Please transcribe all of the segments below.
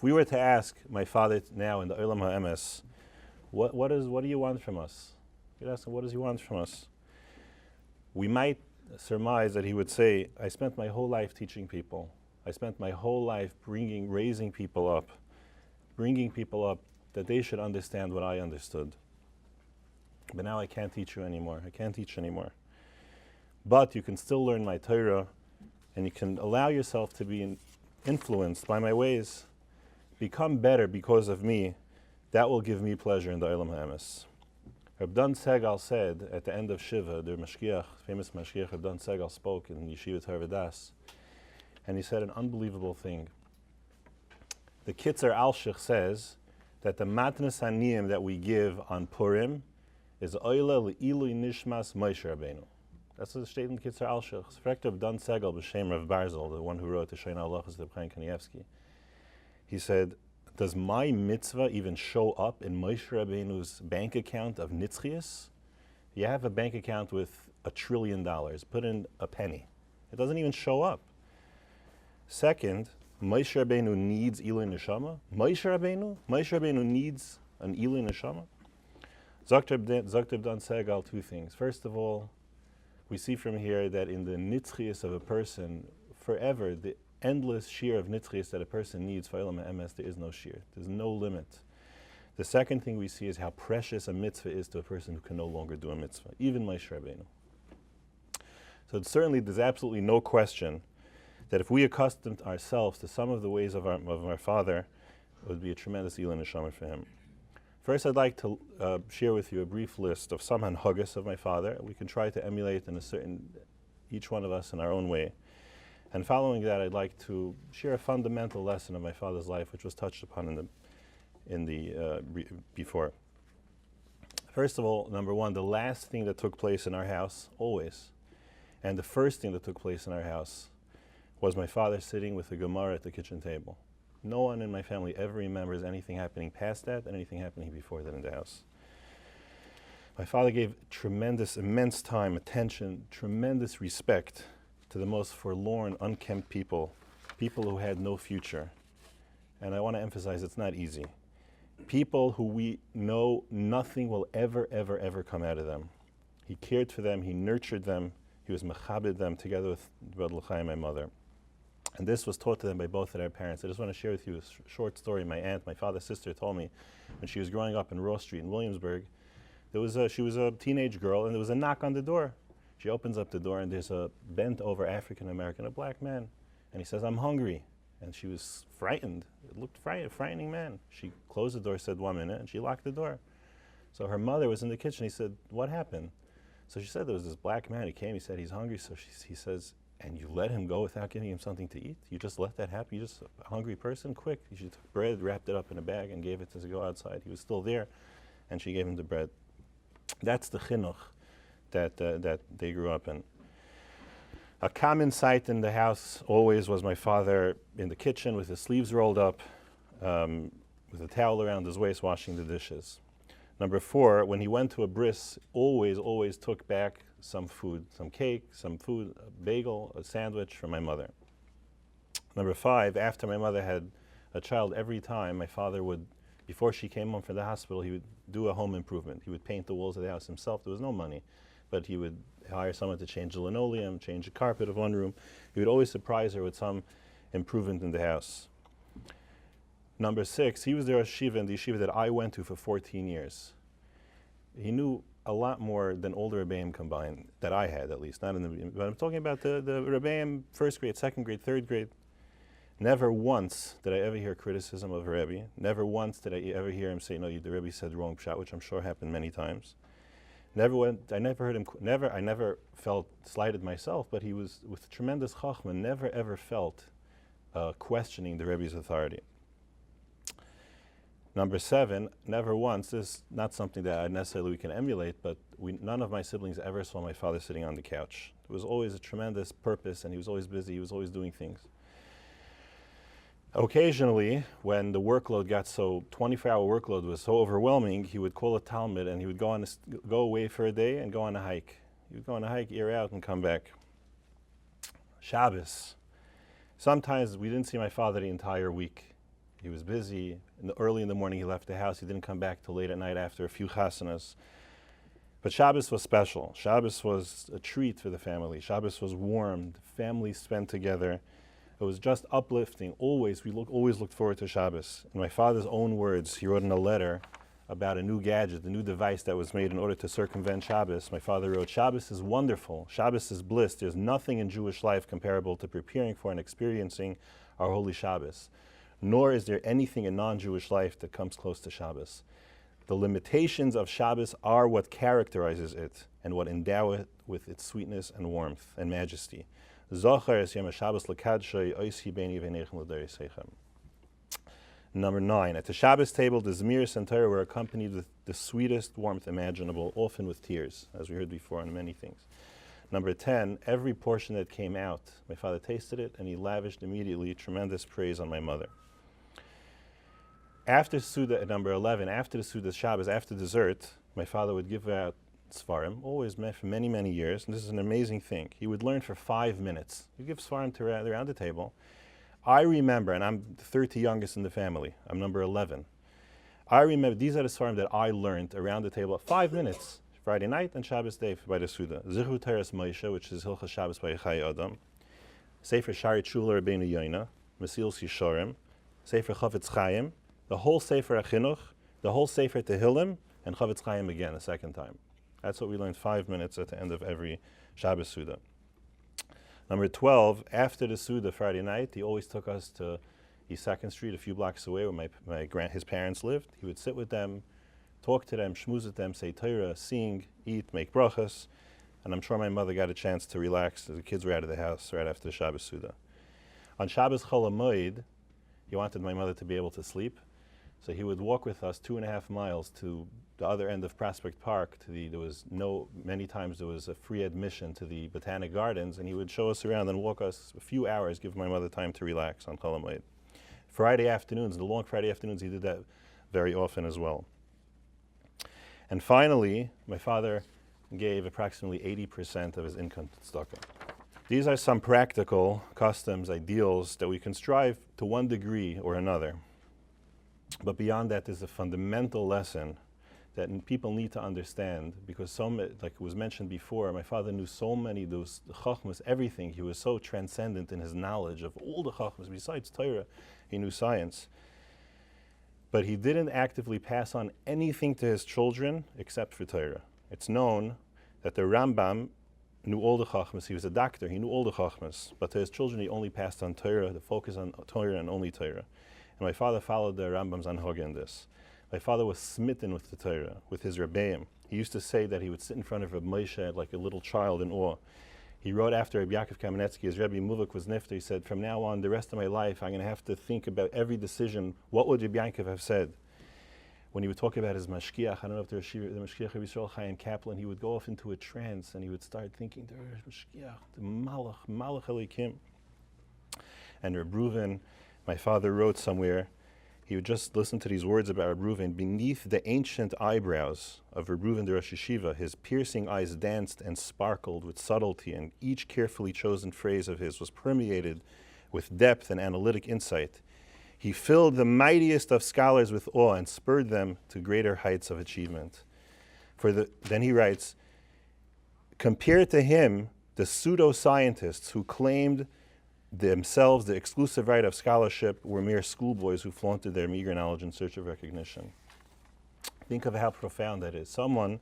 If we were to ask my father now in the Olam HaEmes, what do you want from us? You'd ask him, what does he want from us? We might surmise that he would say, I spent my whole life teaching people. I spent my whole life raising people up, bringing people up that they should understand what I understood. But now I can't teach you anymore. I can't teach anymore. But you can still learn my Torah, and you can allow yourself to be influenced by my ways. Become better because of me. That will give me pleasure in the Olam HaEmes. Reb Dan Segal said at the end of Shiva, the Mashgiach, famous Mashgiach Reb Dan Segal spoke in Yeshiva Torah, and he said an unbelievable thing. The Kitzer Alshich says that the Matnas Haniyim that we give on Purim is Oila Le'ilui Nishmas Moshe Rabbeinu. That's the statement Kitzer Alshich. It's Frekt Reb Dan Segal b'Shem Rav Barzel, the one who wrote the Sheina Halachos of Chaim Kanievsky. He said, does my mitzvah even show up in Moshe Rabbeinu's bank account of Nitzchias? You have a bank account with $1 trillion. Put in a penny. It doesn't even show up. Second, Moshe Rabbeinu needs Ilui Neshama. Moshe Rabbeinu needs an Ilui Neshama. Zok Reb Dan Segal, two things. First of all, we see from here that in the Nitzchias of a person, forever, the endless shear of nitzchias that a person needs for Olam HaEmes, there is no shear. There's no limit. The second thing we see is how precious a mitzvah is to a person who can no longer do a mitzvah, even Moshe Rabbeinu. So certainly there's absolutely no question that if we accustomed ourselves to some of the ways of our father, it would be a tremendous Ilui Neshama for him. First, I'd like to share with you a brief list of some hanhagas of my father. We can try to emulate each one of us in our own way. And following that, I'd like to share a fundamental lesson of my father's life, which was touched upon before. First of all, number one, the last thing that took place in our house, always, and the first thing that took place in our house was my father sitting with a Gemara at the kitchen table. No one in my family ever remembers anything happening past that and anything happening before that in the house. My father gave tremendous, immense time, attention, tremendous respect to the most forlorn, unkempt people who had no future. And I want to emphasize it's not easy. People who we know nothing will ever, ever, ever come out of them. He cared for them, he nurtured them, he was mechabed them together with Reb L'chaim, my mother. And this was taught to them by both of their parents. I just want to share with you a short story my aunt, my father's sister, told me when she was growing up in Ross Street in Williamsburg. She was a teenage girl, and there was a knock on the door. She opens up the door, and there's a bent-over African-American, a black man. And he says, I'm hungry. And she was frightened. It looked frightening man. She closed the door, said 1 minute, and she locked the door. So her mother was in the kitchen. He said, what happened? So she said there was this black man. He came, he said he's hungry. So he says, and you let him go without giving him something to eat? You just let that happen? You just a hungry person? Quick. She took bread, wrapped it up in a bag, and gave it to go outside. He was still there, and she gave him the bread. That's the chinuch that they grew up in. A common sight in the house always was my father in the kitchen with his sleeves rolled up, with a towel around his waist, washing the dishes. Number 4, when he went to a bris, always took back some food, some cake, some food, a bagel, a sandwich from my mother. Number 5, after my mother had a child, every time my father would, before she came home from the hospital, he would do a home improvement. He would paint the walls of the house himself. There was no money, but he would hire someone to change the linoleum, change the carpet of one room. He would always surprise her with some improvement in the house. Number 6, he was there at Shiva, in the yeshiva that I went to for 14 years. He knew a lot more than all the Rabbeim combined, that I had at least, not in the, but I'm talking about the Rabbeim, first grade, second grade, third grade. Never once did I ever hear criticism of a Rebbe. Never once did I ever hear him say, no, the Rebbe said wrong pshat, which I'm sure happened many times. I never felt slighted myself, but he was with tremendous chachma, never ever felt questioning the Rebbe's authority. Number 7, never once, this is not something that necessarily we can emulate, but none of my siblings ever saw my father sitting on the couch. There was always a tremendous purpose, and he was always busy, he was always doing things. Occasionally, when the workload got 24-hour workload was so overwhelming, he would call a Talmud and he would go away for a day and go on a hike. He would go on a hike, year out, and come back. Shabbos. Sometimes we didn't see my father the entire week. He was busy. Early in the morning he left the house. He didn't come back till late at night after a few chasanas. But Shabbos was special. Shabbos was a treat for the family. Shabbos was warm. The family spent together. It was just uplifting. Always looked forward to Shabbos. In my father's own words, he wrote in a letter about a new gadget, a new device that was made in order to circumvent Shabbos. My father wrote, Shabbos is wonderful. Shabbos is bliss. There's nothing in Jewish life comparable to preparing for and experiencing our holy Shabbos. Nor is there anything in non-Jewish life that comes close to Shabbos. The limitations of Shabbos are what characterizes it and what endow it with its sweetness and warmth and majesty. Number 9, at the Shabbos table, the Zmiris and Torah were accompanied with the sweetest warmth imaginable, often with tears, as we heard before on many things. Number 10, every portion that came out, my father tasted it and he lavished immediately tremendous praise on my mother. After Suda, at number 11, after the Suda Shabbos, after dessert, my father would give out Svarim, always for many, many years, and this is an amazing thing. He would learn for 5 minutes. He'd give Svarim to around the table. I remember, and I'm the 30 youngest in the family, I'm number 11. I remember, these are the Svarim that I learned around the table, 5 minutes, Friday night and Shabbos day by the Suda. Zichru Teres Moshe, which is Hilchas Shabbos by Chai Adam. Sefer Shari Chula Rabbeinu Yoina, Mesilas Yesharim, Sefer Chavetz Chaim, the whole Sefer Achinuch, the whole Sefer Tehillim, and Chavetz Chaim again a second time. That's what we learned 5 minutes at the end of every Shabbos Suda. Number 12, after the Suda Friday night, he always took us to East 2nd Street, a few blocks away where his parents lived. He would sit with them, talk to them, shmooze with them, say Torah, sing, eat, make brachas. And I'm sure my mother got a chance to relax as the kids were out of the house right after the Shabbos Suda. On Shabbos Chol HaMoed, he wanted my mother to be able to sleep. So he would walk with us 2.5 miles to the other end of Prospect Park. Many times there was a free admission to the Botanic Gardens, and he would show us around and walk us a few hours, give my mother time to relax on Chol HaMoed. Friday afternoons, the long Friday afternoons, he did that very often as well. And finally, my father gave approximately 80% of his income to tzedakah. These are some practical customs, ideals that we can strive to one degree or another. But beyond that, there's a fundamental lesson that people need to understand, because like was mentioned before, my father knew so many, the chachmas, everything. He was so transcendent in his knowledge of all the chachmas. Besides Torah, he knew science. But he didn't actively pass on anything to his children except for Torah. It's known that the Rambam knew all the chachmas. He was a doctor, he knew all the chachmas. But to his children, he only passed on Torah, the focus on Torah and only Torah. And my father followed the Rambam's anhoga in this. My father was smitten with the Torah, with his Rebbeim. He used to say that he would sit in front of Rabbi Moshe like a little child in awe. He wrote after Rabbi Yaakov Kamenetsky, his Rebbe Muvik was nifter, he said, from now on, the rest of my life, I'm going to have to think about every decision. What would Rabbi Yaakov have said? When he would talk about his mashkiach, I don't know if the mashkiach of Yisroel Chaim Kaplan, he would go off into a trance and he would start thinking, there's mashkiach, the malach elikim. And Reb Reuven, my father wrote somewhere, he would just listen to these words about Reb Reuven. Beneath the ancient eyebrows of Reb Reuven the Rosh Yeshiva, his piercing eyes danced and sparkled with subtlety, and each carefully chosen phrase of his was permeated with depth and analytic insight. He filled the mightiest of scholars with awe and spurred them to greater heights of achievement. Then he writes, compared to him, the pseudo-scientists who claimed themselves the exclusive right of scholarship were mere schoolboys who flaunted their meager knowledge in search of recognition. Think of how profound that is. Someone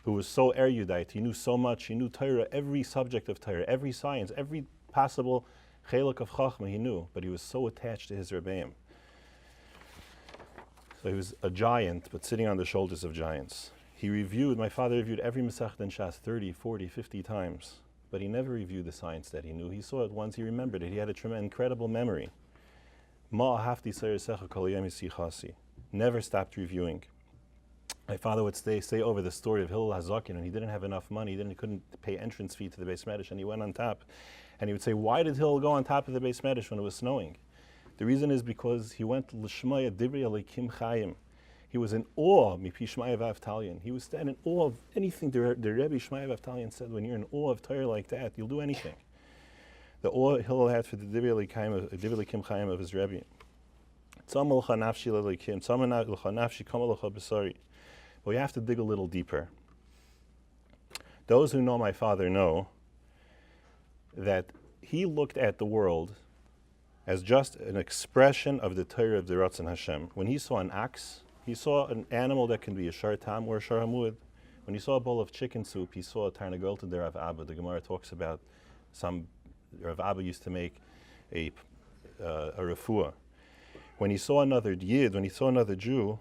who was so erudite, he knew so much, he knew Torah, every subject of Torah, every science, every possible chelak of Chachma he knew, but he was so attached to his Rebbeim. So he was a giant, but sitting on the shoulders of giants. My father reviewed every Masechet in Shas 30, 40, 50 times. But he never reviewed the science that he knew. He saw it once, he remembered it. He had a incredible memory. Never stopped reviewing. My father would say over the story of Hillel HaZaken, and he didn't have enough money, he couldn't pay entrance fee to the Beis Medrash, and he went on top. And he would say, why did Hillel go on top of the Beis Medrash when it was snowing? The reason is because he went l'shmaya divrei alekim chayim. He was in awe, mipi Shmaya v'Avtalion. He was in awe of anything the Rebbe Shmaya v'Avtalion said. When you're in awe of Torah like that, you'll do anything. The awe Hillel had for the Divrei Alekim Chaim of his Rebbe. But we have to dig a little deeper. Those who know my father know that he looked at the world as just an expression of the Torah of the Ratzon Hashem. When he saw an ox, he saw an animal that can be a shar tam or a shar hamud. When he saw a bowl of chicken soup, he saw a tarnagolta de Rav Abba. The Gemara talks about Rav Abba used to make a refuah. When he saw another Yid, when he saw another Jew,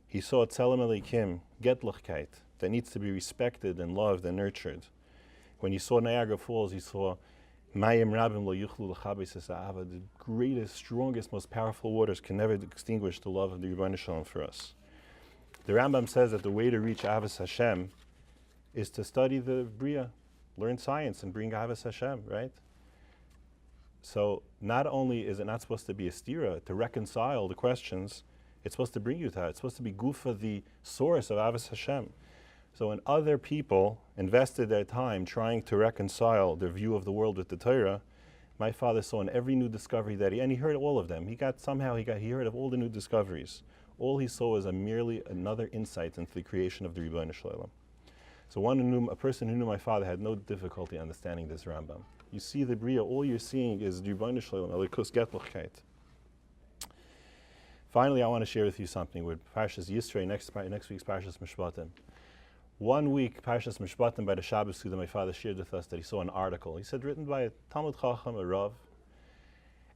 he saw a tzelem elikim, getlichkeit, that needs to be respected and loved and nurtured. When he saw Niagara Falls, he saw Mayim Rabim lo yuchlu l'chabes es ha'ava. The greatest, strongest, most powerful waters can never extinguish the love of the Rebbeinu Shalom for us. The Rambam says that the way to reach Avos Hashem is to study the Bria, learn science and bring Avos Hashem, right? So not only is it not supposed to be a stira, to reconcile the questions, it's supposed to bring you to that. It's supposed to be gufa, the source of Avos Hashem. So when other people invested their time trying to reconcile their view of the world with the Torah, my father saw in every new discovery that he heard all of them. He heard of all the new discoveries. All he saw was merely another insight into the creation of the Rebbeinu Shalom. So a person who knew my father had no difficulty understanding this Rambam. You see the Bria, all you're seeing is the Rebbeinu Shalom, Elikus Getlichkeit. Finally, I want to share with you something with Parshas Yisroel, next week's Parshas Mishpatim. 1 week, Parshas Mishpatim, by the Shabbos that my father shared with us, that he saw an article. He said, written by a Talmud Chacham, a Rav.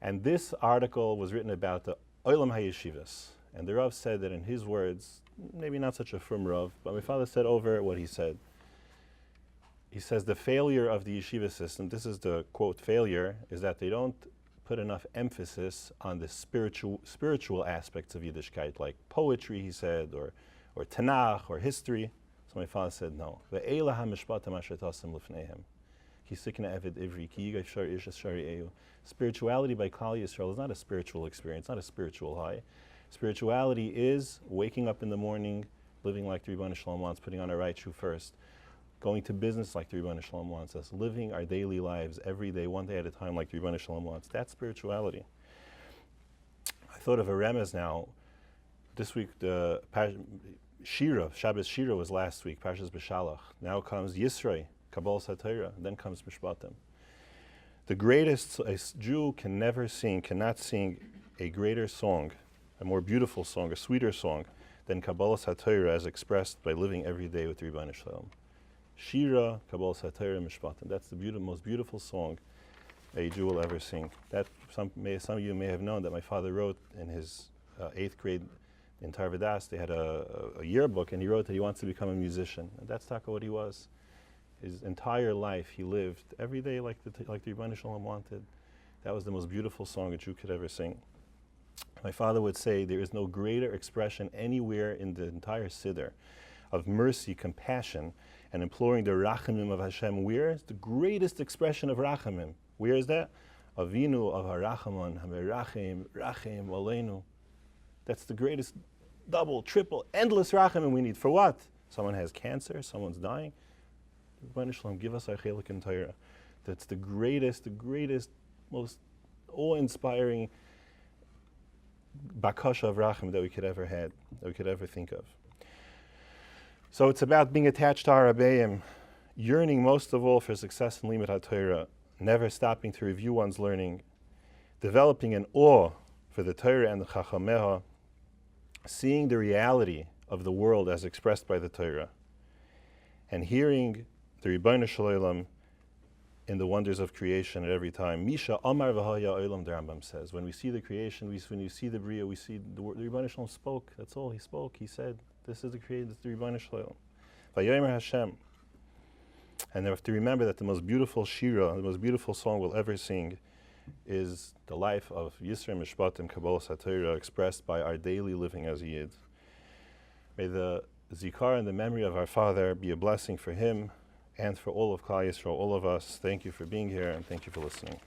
And this article was written about the Olam HaYeshivas. And the Rav said that in his words, maybe not such a firm Rav, but my father said over what he said. He says the failure of the yeshiva system, this is the quote failure, is that they don't put enough emphasis on the spiritual aspects of Yiddishkeit, like poetry, he said, or Tanakh, or history. So my father said no. Spirituality by Klal Yisrael is not a spiritual experience, not a spiritual high. Spirituality is waking up in the morning, living like the Rebbeinu Shalom wants, putting on our right shoe first, going to business like the Rebbeinu Shalom wants us, living our daily lives every day, one day at a time like the Rebbeinu Shalom wants. That's spirituality. I thought of a remez now. This week, the Shabbos Shira was last week, Parshas B'Shalach. Now comes Yisroel, Kabbalah Satorah, then comes Mishpatim. The greatest, a Jew cannot sing a greater song, a more beautiful song, a sweeter song than Kabbalah Satorah as expressed by living every day with the Rebbeinu Shalom. Shira, Kabbalah Satorah, Mishpatim. That's the most beautiful song a Jew will ever sing. That some of you may have known that my father wrote in his 8th grade in Tarvadas. They had a yearbook, and he wrote that he wants to become a musician. And that's what he was. His entire life, he lived every day like the Rebbeinu Shalom wanted. That was the most beautiful song a Jew could ever sing. My father would say there is no greater expression anywhere in the entire Siddur of mercy, compassion, and imploring the rachamim of Hashem. Where is the greatest expression of rachamim? Where is that? Avinu of harachamon, hamerachim, rachim, aleinu. That's the greatest double, triple, endless rachamim we need. For what? Someone has cancer, someone's dying. Rebbeinu Shalom, give us our chelik in Torah. That's the greatest, most awe-inspiring bakasha of rachim that we could ever think of. So it's about being attached to our Rabbeim, yearning most of all for success in Limud HaTorah, never stopping to review one's learning, developing an awe for the Torah and the Chachameha, seeing the reality of the world as expressed by the Torah, and hearing the Rebbeinu Shalom in the wonders of creation at every time. Misha Amar V'Haya Olam, the Rambam says. When we see the creation, when you see the Bria, we see the Rebbeinu Shalom spoke. That's all he spoke. He said, this is the creator, this is the Rebbeinu Shalom. Vayomer Hashem. And they have to remember that the most beautiful shira, the most beautiful song we'll ever sing, is the life of Yisroel Mishpatim Kabbalah Satorah expressed by our daily living as a Yid. May the zikar and the memory of our father be a blessing for him and for all of Klal Yisrael, all of us. Thank you for being here, and thank you for listening.